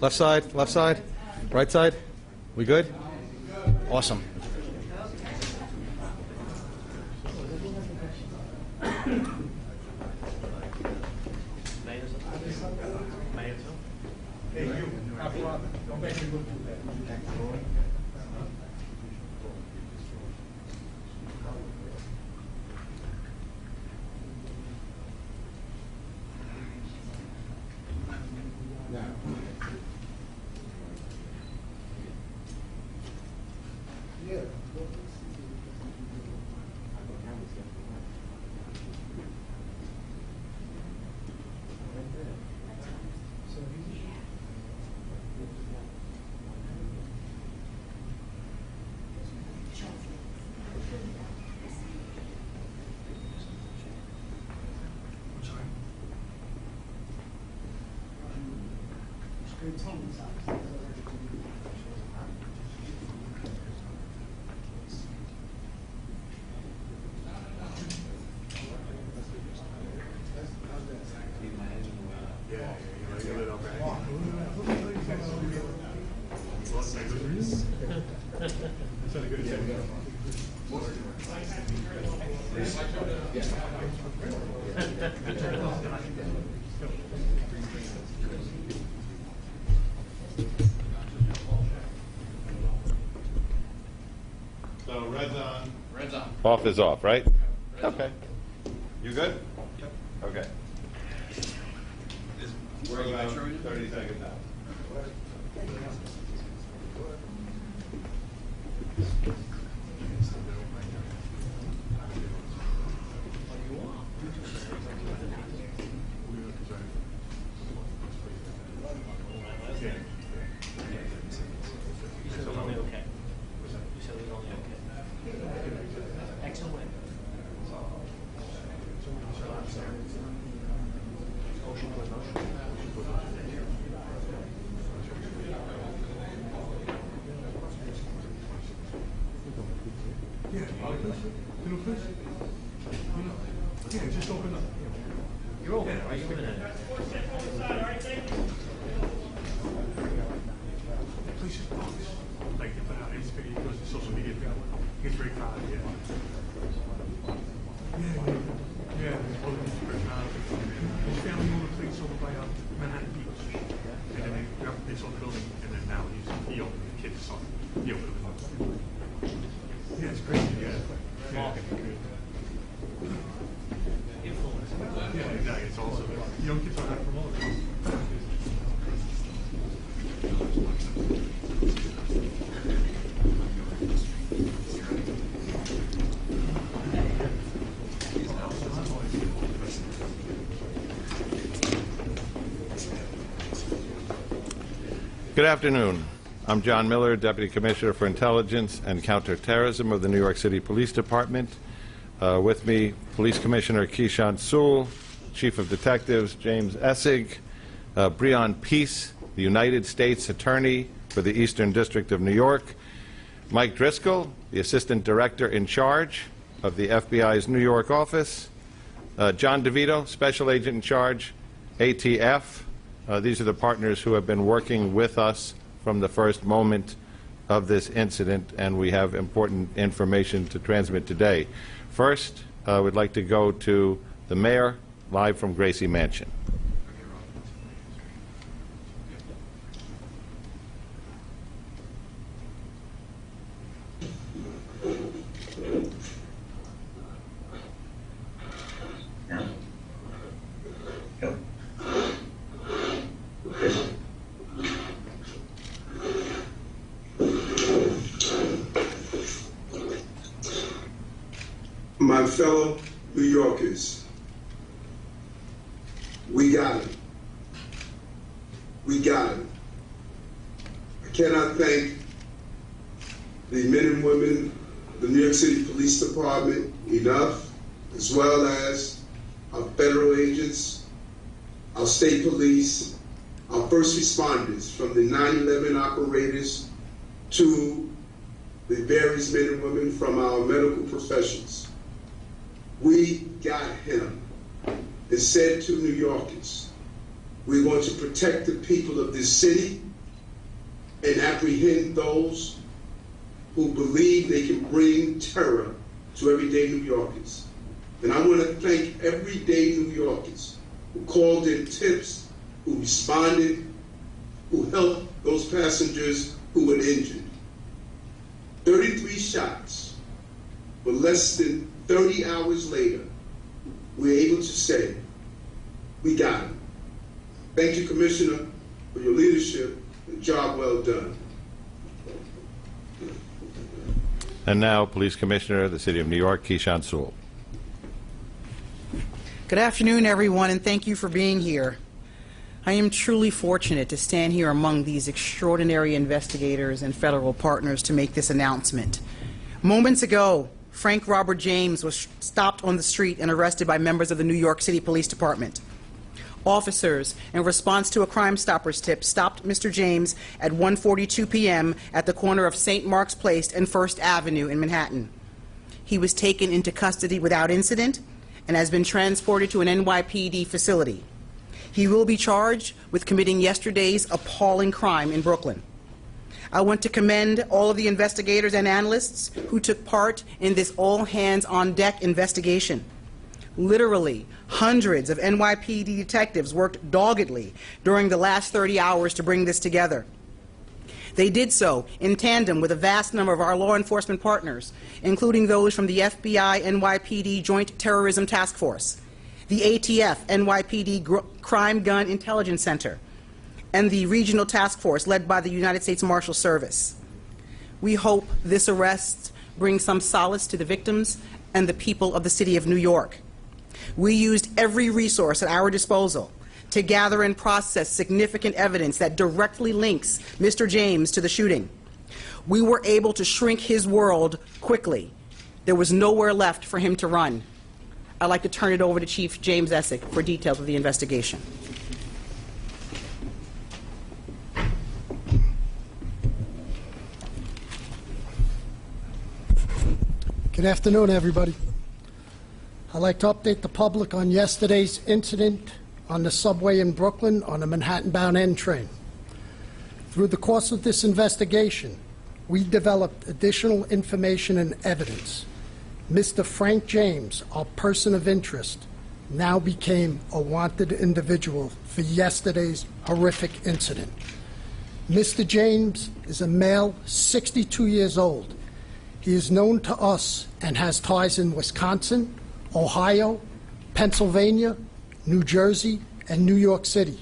Left side, left side, right side. We good? Awesome. So red's on. Red's on. Off is off, right? Red's Okay. You good? Yep. Okay. Where are you at, Sherman? 30 seconds out. Yeah, just open up. You're open. Why are you open it? Please just box. Like, he goes to social media. He gets very crowded, yeah. Yeah. Well, he's very crowded. His family owned a place over by Manhattan Beach. And then they sold the building, and then now he opened the kids' son. He opened it up. Yeah, it's crazy, yeah. Yeah. Yeah, exactly. It's also young kids are not promoted. Good afternoon. I'm John Miller, Deputy Commissioner for Intelligence and Counterterrorism of the New York City Police Department. With me, Police Commissioner Keishant Sewell, Chief of Detectives James Essig, Breon Peace, the United States Attorney for the Eastern District of New York, Mike Driscoll, the Assistant Director in charge of the FBI's New York office, John DeVito, Special Agent in charge, ATF. These are the partners who have been working with us from the first moment of this incident, and we have important information to transmit today. First, we'd like to go to the mayor, live from Gracie Mansion. My fellow New Yorkers, we got him. We got him. I cannot thank the men and women of the New York City Police Department enough, as well as our federal agents, our state police, our first responders, from the 9/11 operators to the various men and women from our medical professions. We got him and said to New Yorkers, We're going to protect the people of this city and apprehend those who believe they can bring terror to everyday New Yorkers. And I want to thank everyday New Yorkers who called in tips, who responded, who helped those passengers who were injured. 33 shots, but less than 30 hours later, we're able to say, we got him. Thank you, Commissioner, for your leadership and job well done. And now, Police Commissioner of the City of New York, Keyshawn Sewell. Good afternoon, everyone, and thank you for being here. I am truly fortunate to stand here among these extraordinary investigators and federal partners to make this announcement. Moments ago, Frank Robert James was stopped on the street and arrested by members of the New York City Police Department. Officers, in response to a Crime Stoppers tip, stopped Mr. James at 1:42 p.m. at the corner of St. Mark's Place and First Avenue in Manhattan. He was taken into custody without incident and has been transported to an NYPD facility. He will be charged with committing yesterday's appalling crime in Brooklyn. I want to commend all of the investigators and analysts who took part in this all-hands-on-deck investigation. Literally, hundreds of NYPD detectives worked doggedly during the last 30 hours to bring this together. They did so in tandem with a vast number of our law enforcement partners, including those from the FBI NYPD Joint Terrorism Task Force, the ATF NYPD Crime Gun Intelligence Center, and the Regional Task Force led by the United States Marshal Service. We hope this arrest brings some solace to the victims and the people of the City of New York. We used every resource at our disposal to gather and process significant evidence that directly links Mr. James to the shooting. We were able to shrink his world quickly. There was nowhere left for him to run. I'd like to turn it over to Chief James Essick for details of the investigation. Good afternoon, everybody. I'd like to update the public on yesterday's incident on the subway in Brooklyn on a Manhattan-bound N train. Through the course of this investigation, we developed additional information and evidence. Mr. Frank James, our person of interest, now became a wanted individual for yesterday's horrific incident. Mr. James is a male, 62 years old. He is known to us and has ties in Wisconsin, Ohio, Pennsylvania, New Jersey, and New York City.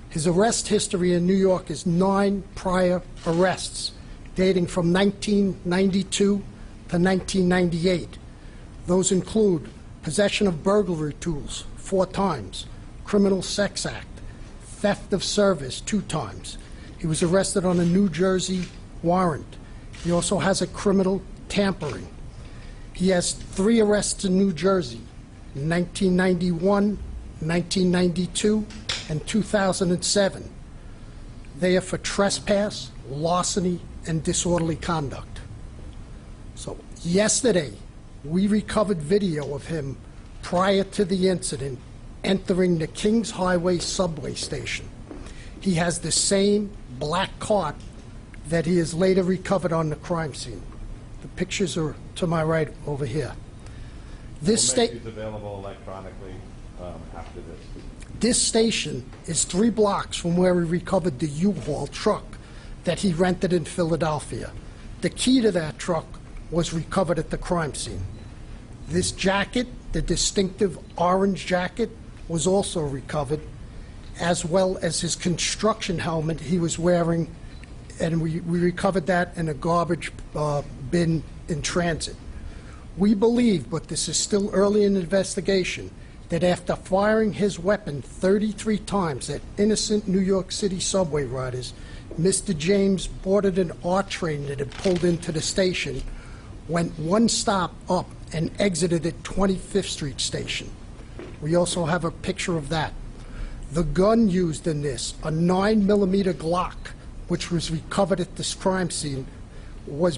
His arrest history in New York is 9 prior arrests, dating from 1992 to 1998. Those include possession of burglary tools 4 times, criminal sex act, theft of service 2 times. He was arrested on a New Jersey warrant. He also has a criminal tampering. He has 3 arrests in New Jersey, in 1991, 1992, and 2007. They are for trespass, larceny, and disorderly conduct. So yesterday, we recovered video of him prior to the incident entering the Kings Highway subway station. He has the same black cart that he has later recovered on the crime scene. The pictures are to my right over here. This We'll make these available electronically after this. This station is 3 blocks from where we recovered the U-Haul truck that he rented in Philadelphia. The key to that truck was recovered at the crime scene. This jacket, the distinctive orange jacket, was also recovered, as well as his construction helmet he was wearing, and we recovered that in a garbage bin in transit. We believe, but this is still early in the investigation, that after firing his weapon 33 times at innocent New York City subway riders, Mr. James boarded an R train that had pulled into the station, went 1 stop up, and exited at 25th Street Station. We also have a picture of that. The gun used in this, a 9mm Glock, which was recovered at this crime scene, was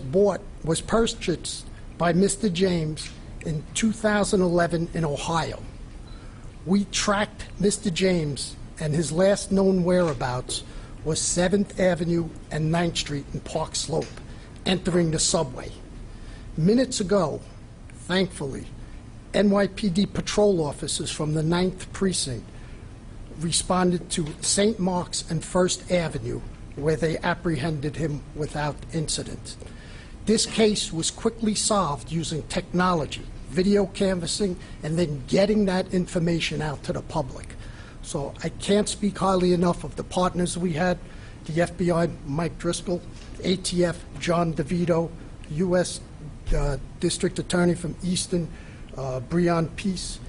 purchased by Mr. James in 2011 in Ohio. We tracked Mr. James and his last known whereabouts was 7th Avenue and 9th Street in Park Slope, entering the subway. Minutes ago, thankfully, NYPD patrol officers from the 9th Precinct responded to St. Mark's and 1st Avenue, where they apprehended him without incident. This case was quickly solved using technology, video canvassing, and then getting that information out to the public. So I can't speak highly enough of the partners we had, the FBI, Mike Driscoll, ATF, John DeVito, U.S. District Attorney from Easton, Breon Peace,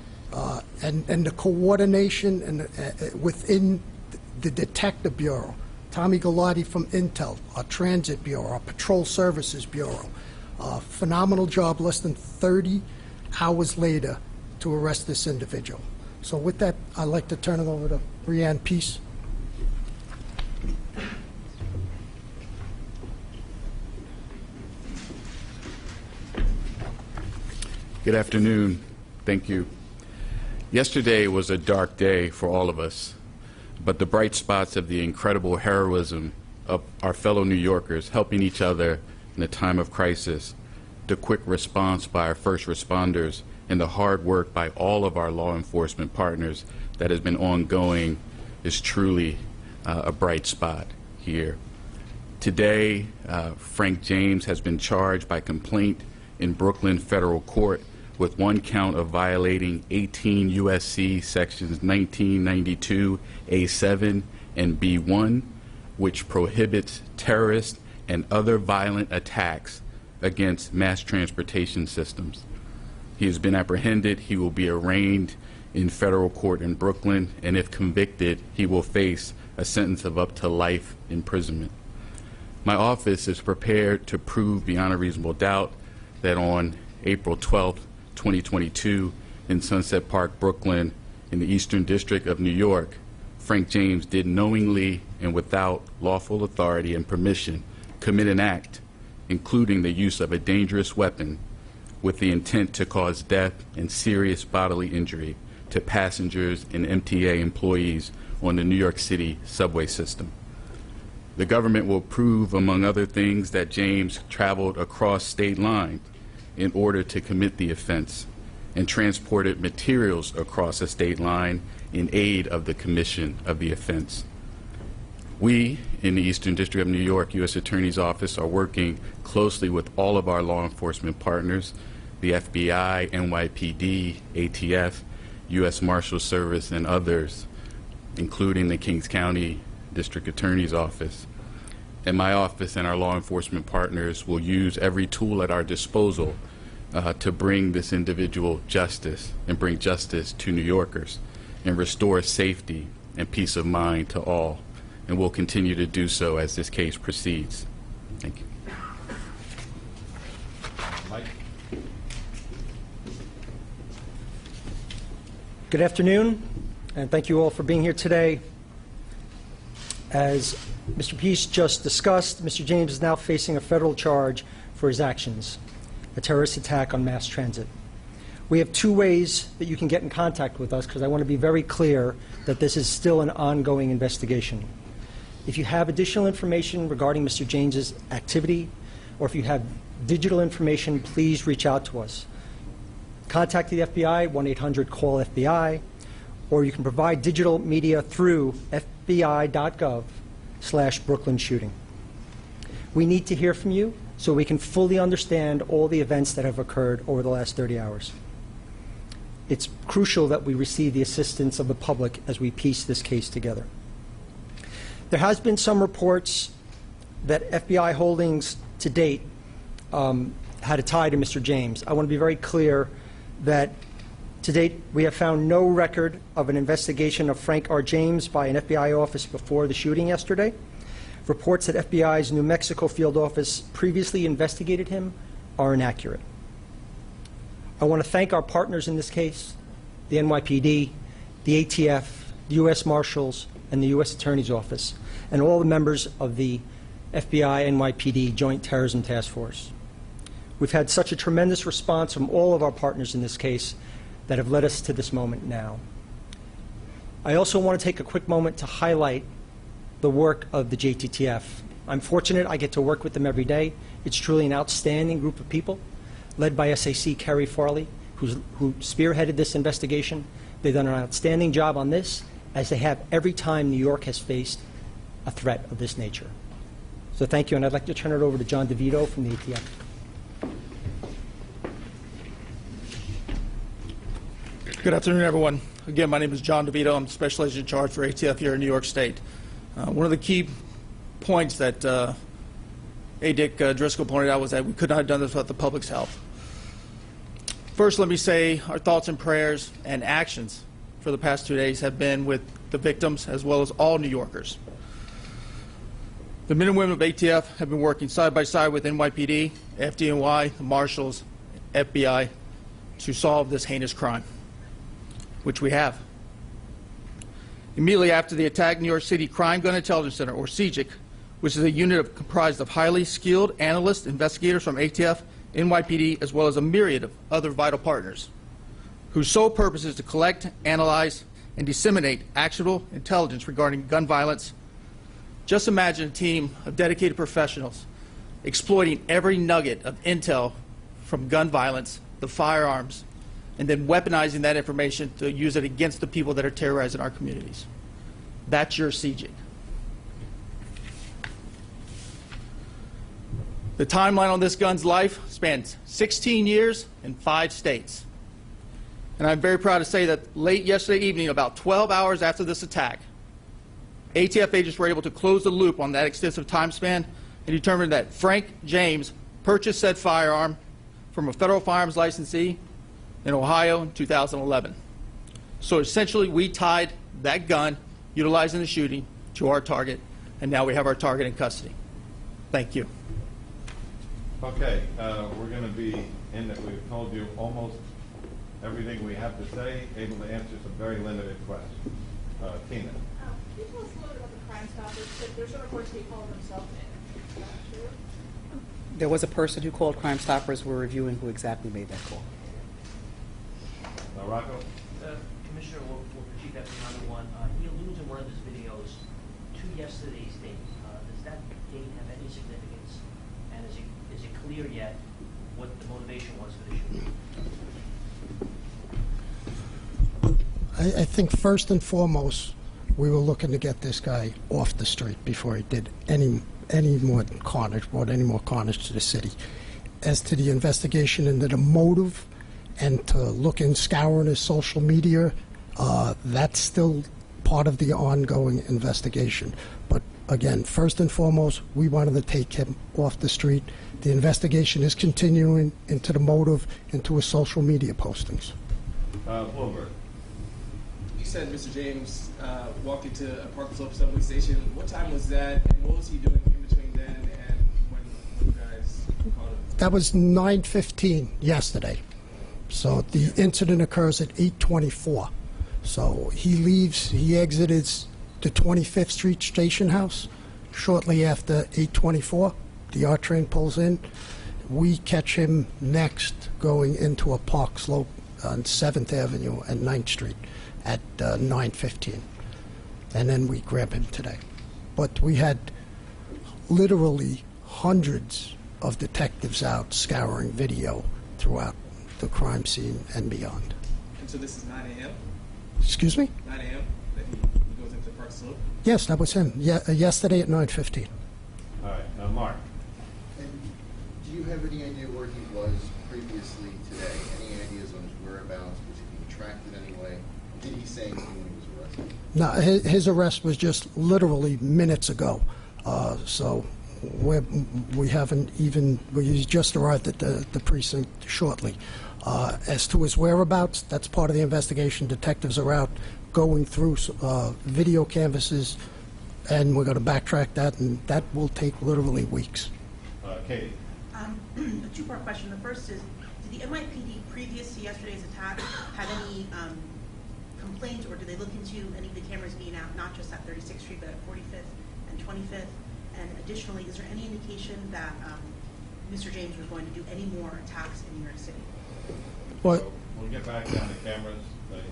and the coordination within the Detective Bureau, Tommy Galati from Intel, our Transit Bureau, our Patrol Services Bureau. Phenomenal job, less than 30 hours later to arrest this individual. So with that, I'd like to turn it over to Breon Peace. Good afternoon. Thank you. Yesterday was a dark day for all of us, but the bright spots of the incredible heroism of our fellow New Yorkers helping each other in a time of crisis, the quick response by our first responders, and the hard work by all of our law enforcement partners that has been ongoing is truly a bright spot here. Today, Frank James has been charged by complaint in Brooklyn Federal Court with one count of violating 18 U.S.C. sections 1992 A7 and B1, which prohibits terrorist and other violent attacks against mass transportation systems. He has been apprehended. He will be arraigned in federal court in Brooklyn, and if convicted, he will face a sentence of up to life imprisonment. My office is prepared to prove beyond a reasonable doubt that on April 12th, 2022, in Sunset Park, Brooklyn, in the Eastern District of New York, Frank James did knowingly and without lawful authority and permission commit an act, including the use of a dangerous weapon, with the intent to cause death and serious bodily injury to passengers and MTA employees on the New York City subway system. The government will prove, among other things, that James traveled across state lines in order to commit the offense and transported materials across a state line in aid of the commission of the offense. We, in the Eastern District of New York U.S. Attorney's Office, are working closely with all of our law enforcement partners, the FBI, NYPD, ATF, U.S. Marshals Service, and others, including the Kings County District Attorney's Office. And my office and our law enforcement partners will use every tool at our disposal to bring this individual justice and bring justice to New Yorkers and restore safety and peace of mind to all. And we'll continue to do so as this case proceeds. Thank you. Mike? Good afternoon, and thank you all for being here today. As Mr. Peace just discussed, Mr. James is now facing a federal charge for his actions, a terrorist attack on mass transit. We have two ways that you can get in contact with us, because I want to be very clear that this is still an ongoing investigation. If you have additional information regarding Mr. James's activity, or if you have digital information, please reach out to us. Contact the FBI, 1-800-CALL-FBI, or you can provide digital media through fbi.gov/Brooklyn shooting. We need to hear from you so we can fully understand all the events that have occurred over the last 30 hours. It's crucial that we receive the assistance of the public as we piece this case together. There has been some reports that FBI holdings to date had a tie to Mr. James. I want to be very clear that to date we have found no record of an investigation of Frank R. James by an FBI office before the shooting yesterday. Reports that FBI's New Mexico field office previously investigated him are inaccurate. I want to thank our partners in this case, the NYPD, the ATF, the U.S. Marshals, and the U.S. Attorney's Office, and all the members of the FBI NYPD Joint Terrorism Task Force. We've had such a tremendous response from all of our partners in this case that have led us to this moment now. I also want to take a quick moment to highlight the work of the JTTF. I'm fortunate I get to work with them every day. It's truly an outstanding group of people, led by SAC Kerry Farley, who spearheaded this investigation. They've done an outstanding job on this, as they have every time New York has faced a threat of this nature. So thank you, and I'd like to turn it over to John DeVito from the ATF. Good afternoon, everyone. Again, my name is John DeVito. I'm Special Agent in Charge for ATF here in New York State. One of the key points that A. Dick Driscoll pointed out was that we could not have done this without the public's help. First, let me say our thoughts and prayers and actions for the past 2 days have been with the victims as well as all New Yorkers. The men and women of ATF have been working side by side with NYPD, FDNY, the Marshals, FBI to solve this heinous crime, which we have. Immediately after the attack, New York City Crime Gun Intelligence Center, or CGIC, which is a unit comprised of highly skilled analysts, investigators from ATF, NYPD, as well as a myriad of other vital partners, whose sole purpose is to collect, analyze, and disseminate actionable intelligence regarding gun violence. Just imagine a team of dedicated professionals exploiting every nugget of intel from gun violence, the firearms, and then weaponizing that information to use it against the people that are terrorizing our communities. That's your CGIC. The timeline on this gun's life spans 16 years in 5 states. And I'm very proud to say that late yesterday evening, about 12 hours after this attack, ATF agents were able to close the loop on that extensive time span and determine that Frank James purchased said firearm from a federal firearms licensee in Ohio in 2011. So essentially, we tied that gun, utilizing the shooting, to our target, and now we have our target in custody. Thank you. Okay, we're going to be in that we've told you almost everything we have to say, able to answer some very limited questions. Tina. Can you tell us a little bit about the Crime Stoppers? There's some reports they call themselves in. Is that true? There was a person who called Crime Stoppers. We're reviewing who exactly made that call. Rocco? Commissioner, we'll proceed that to another one. He alludes in one of his videos to yesterday's date. Does that date have any significance? And is it clear yet what the motivation was for the shooting? I think first and foremost, we were looking to get this guy off the street before he did any more carnage, brought any more carnage to the city. As to the investigation into the motive, and to look in scouring his social media, that's still part of the ongoing investigation. But again, first and foremost, we wanted to take him off the street. The investigation is continuing into the motive, into his social media postings. Bloomberg. You said Mr. James walked into a Park Slope subway station. What time was that, and what was he doing in between then and when you guys called him? That was 9:15 yesterday. So the incident occurs at 8:24. So he leaves, he exited the 25th Street Station House shortly after 8:24. The R train pulls in. We catch him next going into a Park Slope on 7th Avenue and 9th Street at 9:15. And then we grab him today. But we had literally hundreds of detectives out scouring video throughout the crime scene and beyond. And so this is 9 a.m.? Excuse me? 9 a.m. that he goes into Park Slope? Yes, that was him. Yesterday at 9:15. All right, Mark. And do you have any idea where he was previously today? Any ideas on his whereabouts? Was he being tracked in any way? Did he say anything when he was arrested? No, his arrest was just literally minutes ago. So we haven't even, we just arrived at the precinct shortly. As to his whereabouts, that's part of the investigation. Detectives are out going through video canvases, and we're going to backtrack that, and that will take literally weeks. Katie. A two-part question. The first is, did the NYPD previous to yesterday's attack have any complaints, or did they look into any of the cameras being out, not just at 36th Street, but at 45th and 25th? And additionally, is there any indication that Mr. James was going to do any more attacks in New York City? Well, So we'll get back down to cameras after the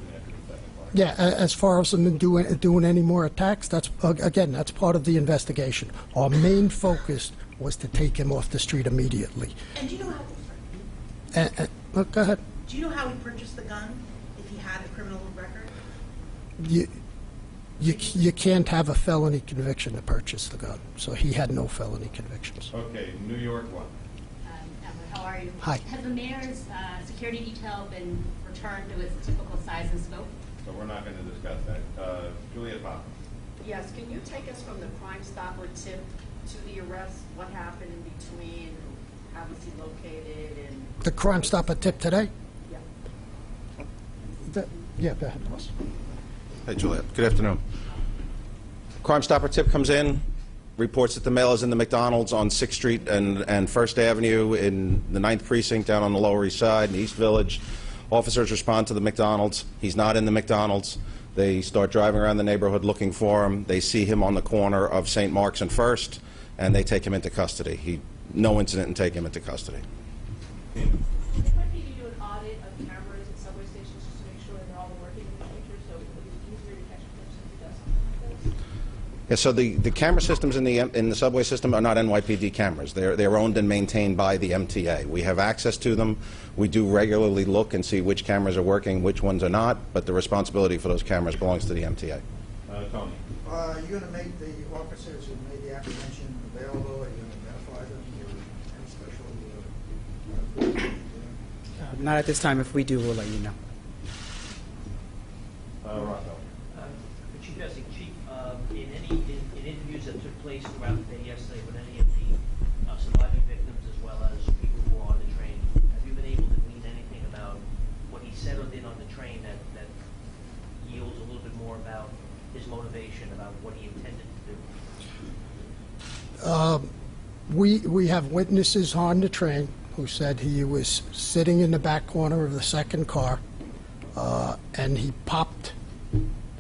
second part. Yeah, as far as them doing any more attacks, that's, again, that's part of the investigation. Our main focus was to take him off the street immediately. And do you know how? Go ahead. Do you know how he purchased the gun? If he had a criminal record? You can't have a felony conviction to purchase the gun, so he had no felony convictions. Okay, New York one. Emma, how are you? Hi. Has the mayor's security detail been returned to its typical size and scope? So we're not going to discuss that. Juliet Bob. Yes, can you take us from the Crime Stopper tip to the arrest? What happened in between? How was he located? And The Crime Stopper tip today? yeah. Yeah, go ahead, boss. Hey, Juliet. Good afternoon. Crime Stopper tip comes in, reports that the male is in the McDonald's on 6th Street and 1st Avenue in the 9th Precinct down on the Lower East Side in East Village. Officers respond to the McDonald's. He's not in the McDonald's. They start driving around the neighborhood looking for him. They see him on the corner of St. Mark's and 1st, and they take him into custody. No incident and take him into custody. Did NYPD do an audit of cameras at subway stations just to make sure they're all working in the future, so it's easier to catch a person who does something like this? Yeah, so the camera systems in the subway system are not NYPD cameras. They're owned and maintained by the MTA. We have access to them. We do regularly look and see which cameras are working, which ones are not, but the responsibility for those cameras belongs to the MTA. Tony. Are you going to make the officers who made the apprehension available? Are you going to identify them? Or any special? Not at this time. If we do, we'll let you know. Rocco. Chief Justice, Chief, in interviews that took place throughout the day yesterday with any of the surviving victims as well as people who were on the train, have you been able to glean anything about what he said or did on the train that yields a little bit more about his motivation, about what he intended to do? We have witnesses on the train who said he was sitting in the back corner of the second car, and he popped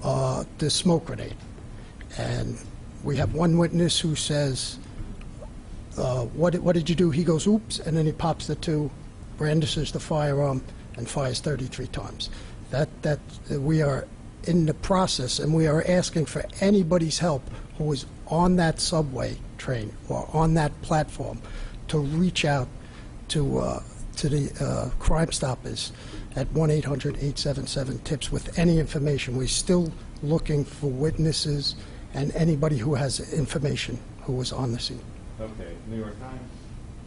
the smoke grenade. And we have one witness who says, what did you do? He goes, oops, and then he pops the two, brandishes the firearm, and fires 33 times. That we are in the process, and we are asking for anybody's help who is on that subway train or on that platform to reach out to the Crime Stoppers at 1-800-877-TIPS with any information. We're still looking for witnesses and anybody who has information who was on the scene. Okay, New York Times.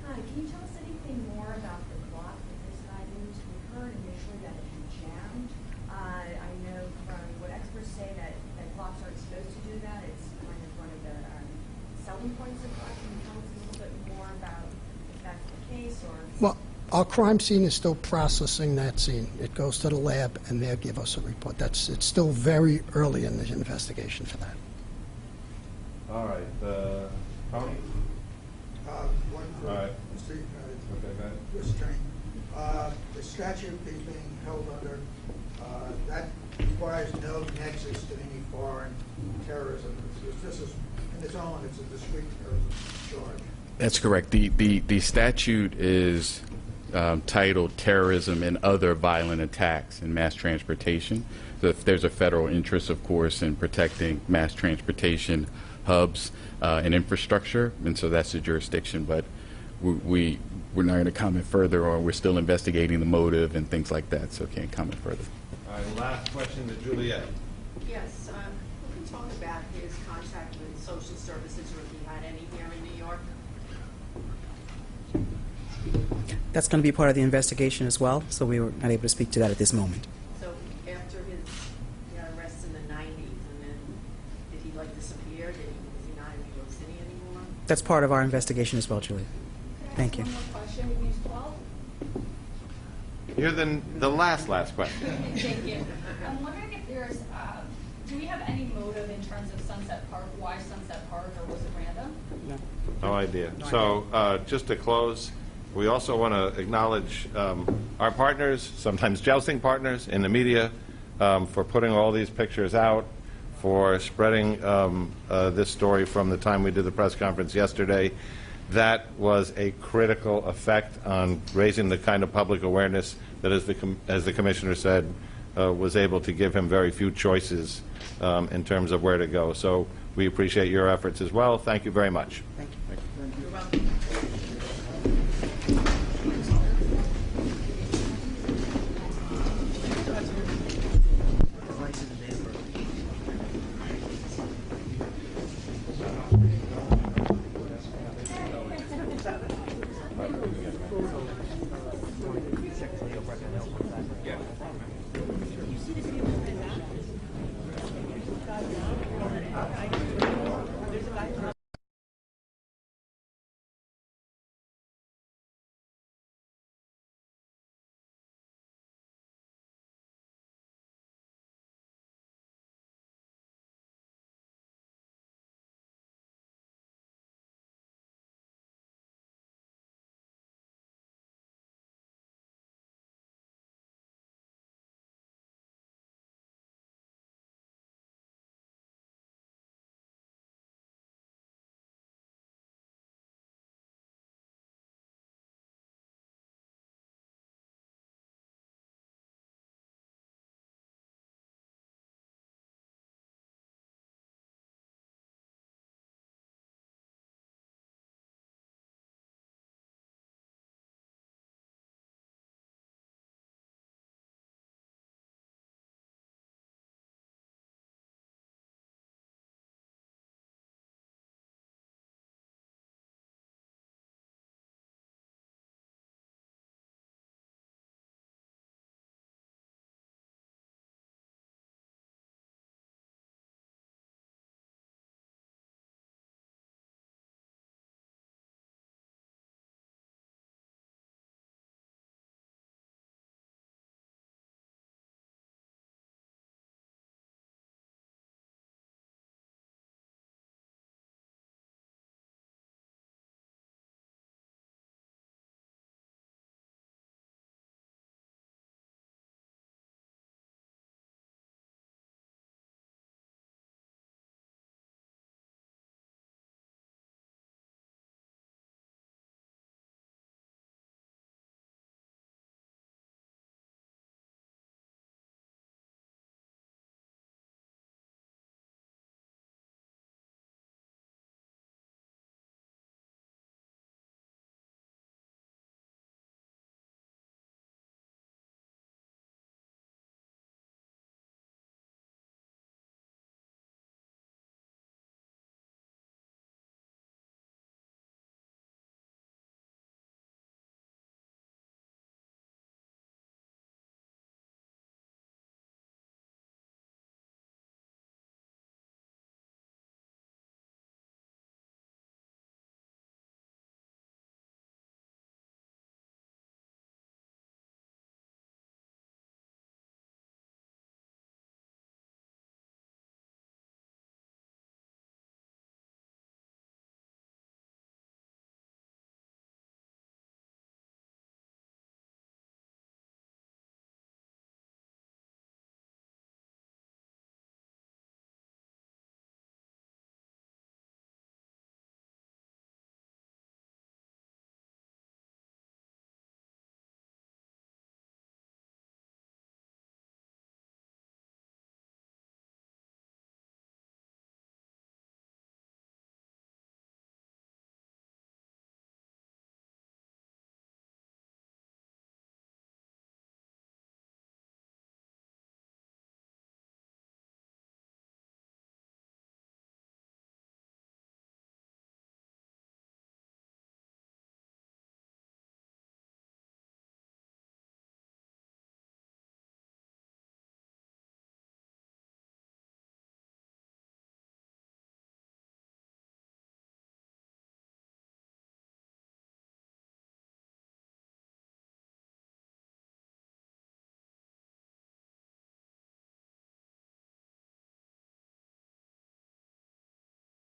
Hi, can you tell us anything more about the clock that this guy used? We heard initially that it had jammed. I know from what experts say that clocks aren't supposed to do that. It's kind of one of the selling points of clocks. Can you tell us a little bit more about if that's the case or? Well, our crime scene is still processing that scene. It goes to the lab, and they'll give us a report. It's still very early in the investigation for that. All right, Tony. One for All right. this train. The statute is being held under, that requires no nexus to any foreign terrorism. This is, in its own, it's a discrete charge. That's correct. The statute is titled Terrorism and Other Violent Attacks in Mass Transportation. So if there's a federal interest, of course, in protecting mass transportation hubs and infrastructure, and so that's the jurisdiction. But we're not going to comment further, or we're still investigating the motive and things like that, so can't comment further. All right, last question to Juliet. Yes, who can talk about his contact with social services, or if he had any here in New York? That's going to be part of the investigation as well, so we were not able to speak to that at this moment. So after his arrest in the 90s, and then did he disappear? Was he not in New York City anymore? That's part of our investigation as well, Julia. Thank you. One more question. We used 12. You're the last question. Thank you. I'm wondering if there's, do we have any motive in terms of Sunset Park? Why Sunset Park, or was it random? No idea. So just to close, we also want to acknowledge our partners, sometimes jousting partners in the media, for putting all these pictures out, for spreading this story from the time we did the press conference yesterday. That was a critical effect on raising the kind of public awareness that, as the Commissioner said, was able to give him very few choices in terms of where to go. So we appreciate your efforts as well. Thank you very much. Thank you.